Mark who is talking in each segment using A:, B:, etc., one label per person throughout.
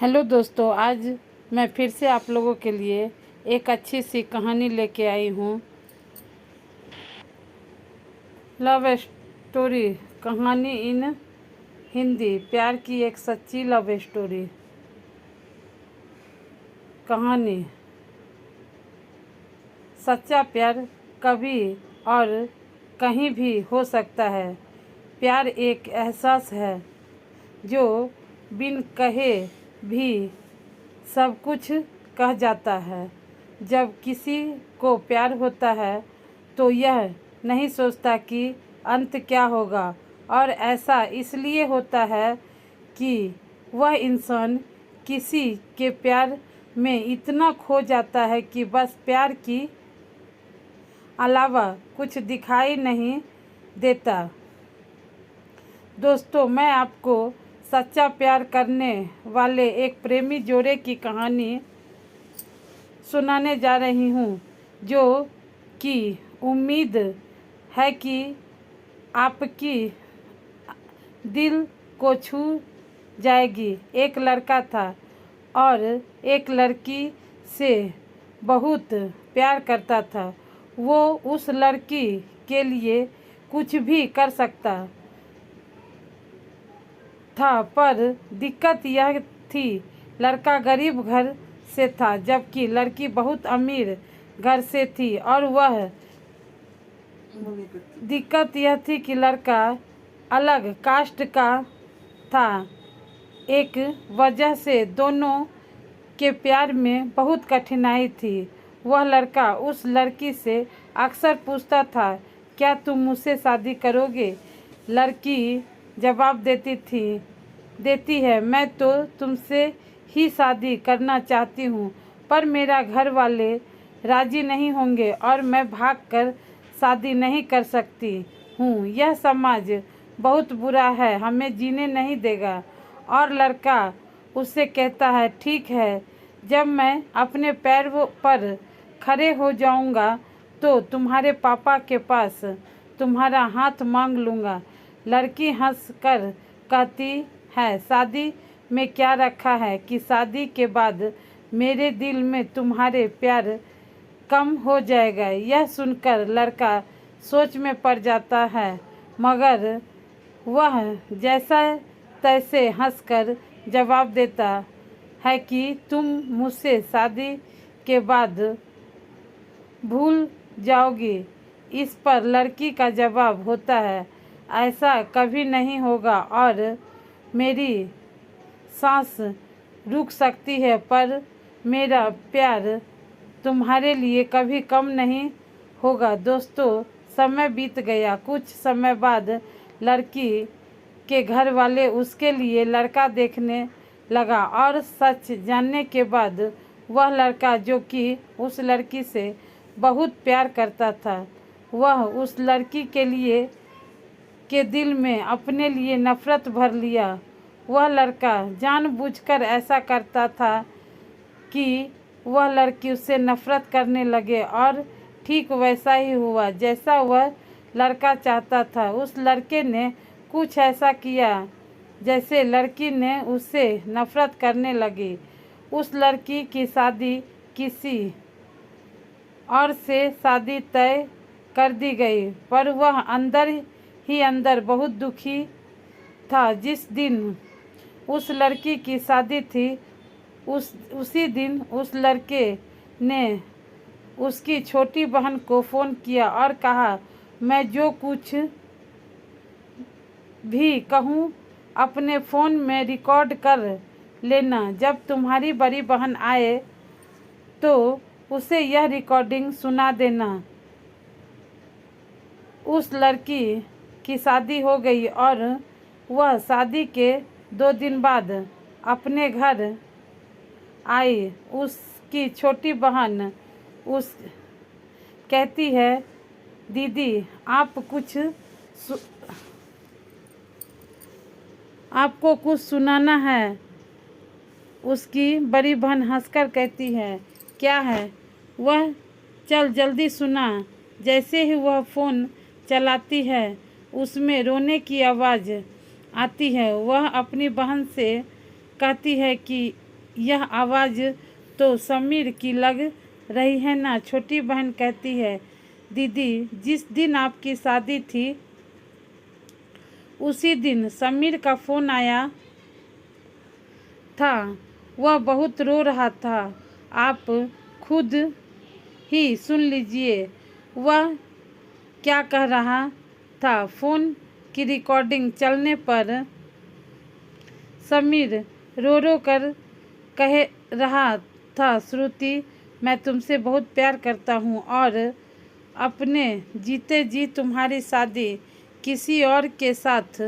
A: Hello दोस्तों, आज मैं फिर से आप लोगों के लिए एक अच्छी सी कहानी लेके आई हूँ। लव स्टोरी कहानी इन हिंदी, प्यार की एक सच्ची लव स्टोरी कहानी। सच्चा प्यार कभी और कहीं भी हो सकता है। प्यार एक एहसास है जो बिन कहे भी सब कुछ कह जाता है। जब किसी को प्यार होता है तो यह नहीं सोचता कि अंत क्या होगा, और ऐसा इसलिए होता है कि वह इंसान किसी के प्यार में इतना खो जाता है कि बस प्यार की अलावा कुछ दिखाई नहीं देता। दोस्तों, मैं आपको सच्चा प्यार करने वाले एक प्रेमी जोड़े की कहानी सुनाने जा रही हूँ, जो कि उम्मीद है कि आपकी दिल को छू जाएगी। एक लड़का था और एक लड़की से बहुत प्यार करता था। वो उस लड़की के लिए कुछ भी कर सकता था, पर दिक्कत यह थी, लड़का गरीब घर से था जबकि लड़की बहुत अमीर घर से थी। और वह दिक्कत यह थी कि लड़का अलग कास्ट का था। एक वजह से दोनों के प्यार में बहुत कठिनाई थी। वह लड़का उस लड़की से अक्सर पूछता था, क्या तुम मुझसे शादी करोगे? लड़की जवाब देती है, मैं तो तुमसे ही शादी करना चाहती हूँ, पर मेरा घर वाले राजी नहीं होंगे और मैं भागकर शादी नहीं कर सकती हूँ। यह समाज बहुत बुरा है, हमें जीने नहीं देगा। और लड़का उससे कहता है, ठीक है, जब मैं अपने पैर पर खड़े हो जाऊंगा तो तुम्हारे पापा के पास तुम्हारा हाथ मांग लूँगा। लड़की हंसकर कहती है, शादी में क्या रखा है कि शादी के बाद मेरे दिल में तुम्हारे प्यार कम हो जाएगा। यह सुनकर लड़का सोच में पड़ जाता है, मगर वह जैसा तैसे हंसकर जवाब देता है कि तुम मुझसे शादी के बाद भूल जाओगी। इस पर लड़की का जवाब होता है, ऐसा कभी नहीं होगा और मेरी सांस रुक सकती है, पर मेरा प्यार तुम्हारे लिए कभी कम नहीं होगा। दोस्तों, समय बीत गया। कुछ समय बाद लड़की के घर वाले उसके लिए लड़का देखने लगा, और सच जानने के बाद वह लड़का, जो कि उस लड़की से बहुत प्यार करता था, वह उस लड़की के दिल में अपने लिए नफरत भर लिया। वह लड़का जानबूझकर ऐसा करता था कि वह लड़की उससे नफरत करने लगे, और ठीक वैसा ही हुआ जैसा वह लड़का चाहता था। उस लड़के ने कुछ ऐसा किया जैसे लड़की ने उससे नफरत करने लगी। उस लड़की की शादी किसी और से शादी तय कर दी गई, पर वह अंदर ही अंदर बहुत दुखी था। जिस दिन उस लड़की की शादी थी, उसी दिन उस लड़के ने उसकी छोटी बहन को फ़ोन किया और कहा, मैं जो कुछ भी कहूँ अपने फ़ोन में रिकॉर्ड कर लेना। जब तुम्हारी बड़ी बहन आए तो उसे यह रिकॉर्डिंग सुना देना। उस लड़की की शादी हो गई और वह शादी के 2 दिन बाद अपने घर आई। उसकी छोटी बहन कहती है, दीदी आपको कुछ सुनाना है। उसकी बड़ी बहन हंसकर कहती है, क्या है? वह चल जल्दी सुना। जैसे ही वह फ़ोन चलाती है, उसमें रोने की आवाज़ आती है। वह अपनी बहन से कहती है कि यह आवाज़ तो समीर की लग रही है ना। छोटी बहन कहती है, दीदी जिस दिन आपकी शादी थी उसी दिन समीर का फ़ोन आया था। वह बहुत रो रहा था। आप खुद ही सुन लीजिए वह क्या कह रहा था। फ़ोन की रिकॉर्डिंग चलने पर समीर रो रो कर कह रहा था, श्रुति मैं तुमसे बहुत प्यार करता हूँ और अपने जीते जी तुम्हारी शादी किसी और के साथ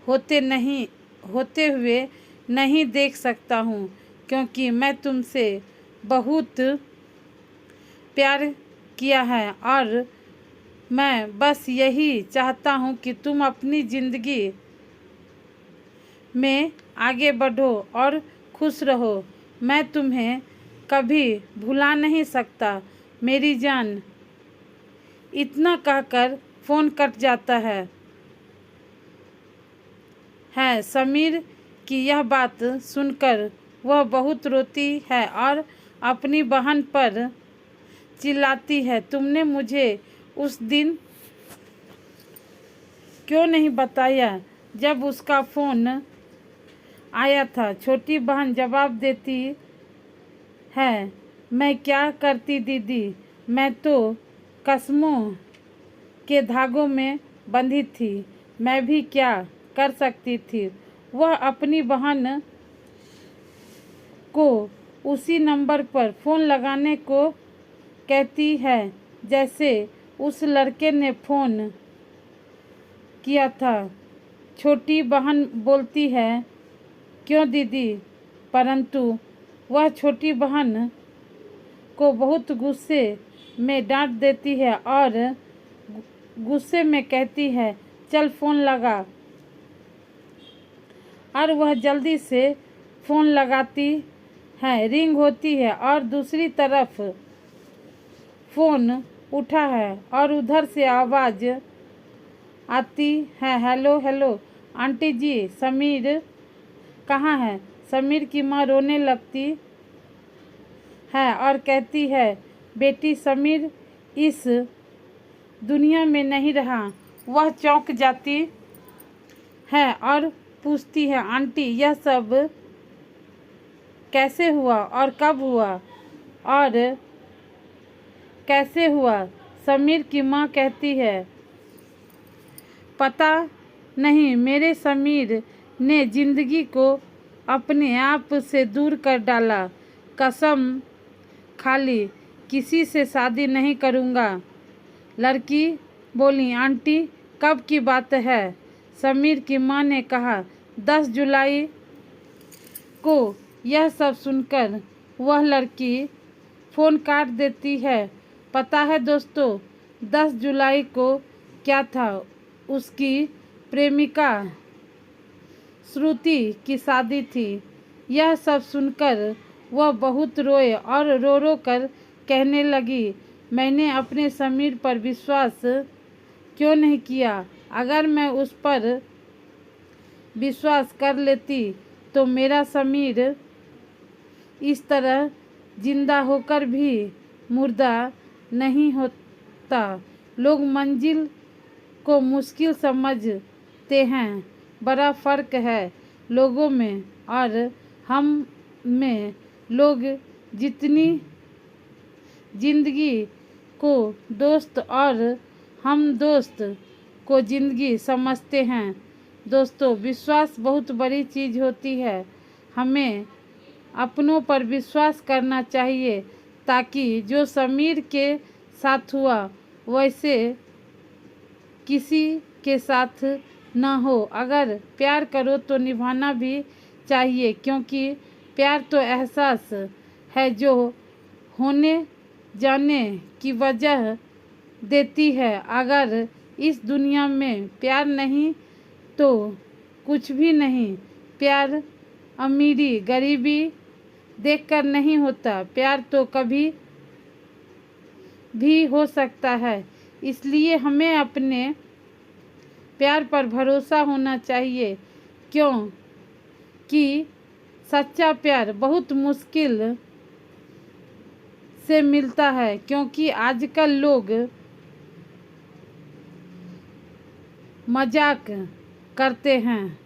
A: होते हुए नहीं देख सकता हूँ, क्योंकि मैं तुमसे बहुत प्यार किया है और मैं बस यही चाहता हूँ कि तुम अपनी ज़िंदगी में आगे बढ़ो और खुश रहो। मैं तुम्हें कभी भुला नहीं सकता मेरी जान। इतना कहकर फ़ोन कट जाता है। समीर की यह बात सुनकर वह बहुत रोती है और अपनी बहन पर चिल्लाती है, तुमने मुझे उस दिन क्यों नहीं बताया जब उसका फ़ोन आया था। छोटी बहन जवाब देती है, मैं क्या करती दीदी, मैं तो कसमों के धागों में बंधी थी, मैं भी क्या कर सकती थी। वह अपनी बहन को उसी नंबर पर फ़ोन लगाने को कहती है जैसे उस लड़के ने फ़ोन किया था। छोटी बहन बोलती है, क्यों दीदी, परंतु वह छोटी बहन को बहुत गुस्से में डांट देती है और गुस्से में कहती है, चल फ़ोन लगा। और वह जल्दी से फ़ोन लगाती है। रिंग होती है और दूसरी तरफ फ़ोन उठा है और उधर से आवाज़ आती है, हेलो हेलो आंटी जी, समीर कहाँ है। समीर की माँ रोने लगती है और कहती है, बेटी समीर इस दुनिया में नहीं रहा। वह चौंक जाती है और पूछती है, आंटी यह सब कैसे हुआ और कब हुआ और कैसे हुआ। समीर की माँ कहती है, पता नहीं, मेरे समीर ने ज़िंदगी को अपने आप से दूर कर डाला। कसम खा ली किसी से शादी नहीं करूँगा। लड़की बोली, आंटी कब की बात है। समीर की माँ ने कहा, 10 जुलाई को। यह सब सुनकर वह लड़की फ़ोन काट देती है। पता है दोस्तों, 10 जुलाई को क्या था, उसकी प्रेमिका श्रुति की शादी थी। यह सब सुनकर वह बहुत रोए और रो रो कर कहने लगी, मैंने अपने समीर पर विश्वास क्यों नहीं किया। अगर मैं उस पर विश्वास कर लेती तो मेरा समीर इस तरह जिंदा होकर भी मुर्दा नहीं होता। लोग मंजिल को मुश्किल समझते हैं। बड़ा फ़र्क है लोगों में और हम में। लोग जितनी ज़िंदगी को दोस्त और हम दोस्त को ज़िंदगी समझते हैं। दोस्तों, विश्वास बहुत बड़ी चीज़ होती है। हमें अपनों पर विश्वास करना चाहिए ताकि जो समीर के साथ हुआ वैसे किसी के साथ ना हो। अगर प्यार करो तो निभाना भी चाहिए, क्योंकि प्यार तो एहसास है जो होने जाने की वजह देती है। अगर इस दुनिया में प्यार नहीं तो कुछ भी नहीं। प्यार अमीरी गरीबी देखकर नहीं होता। प्यार तो कभी भी हो सकता है। इसलिए हमें अपने प्यार पर भरोसा होना चाहिए, क्योंकि सच्चा प्यार बहुत मुश्किल से मिलता है, क्योंकि आजकल लोग मजाक करते हैं।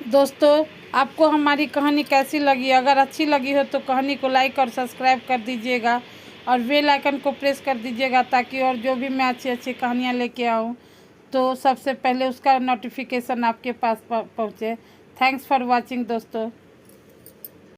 A: दोस्तों, आपको हमारी कहानी कैसी लगी? अगर अच्छी लगी हो तो कहानी को लाइक और सब्सक्राइब कर दीजिएगा और बेल आइकन को प्रेस कर दीजिएगा, ताकि और जो भी मैं अच्छी अच्छी कहानियाँ लेके आऊँ तो सबसे पहले उसका नोटिफिकेशन आपके पास पहुँचे। थैंक्स फॉर वॉचिंग दोस्तों।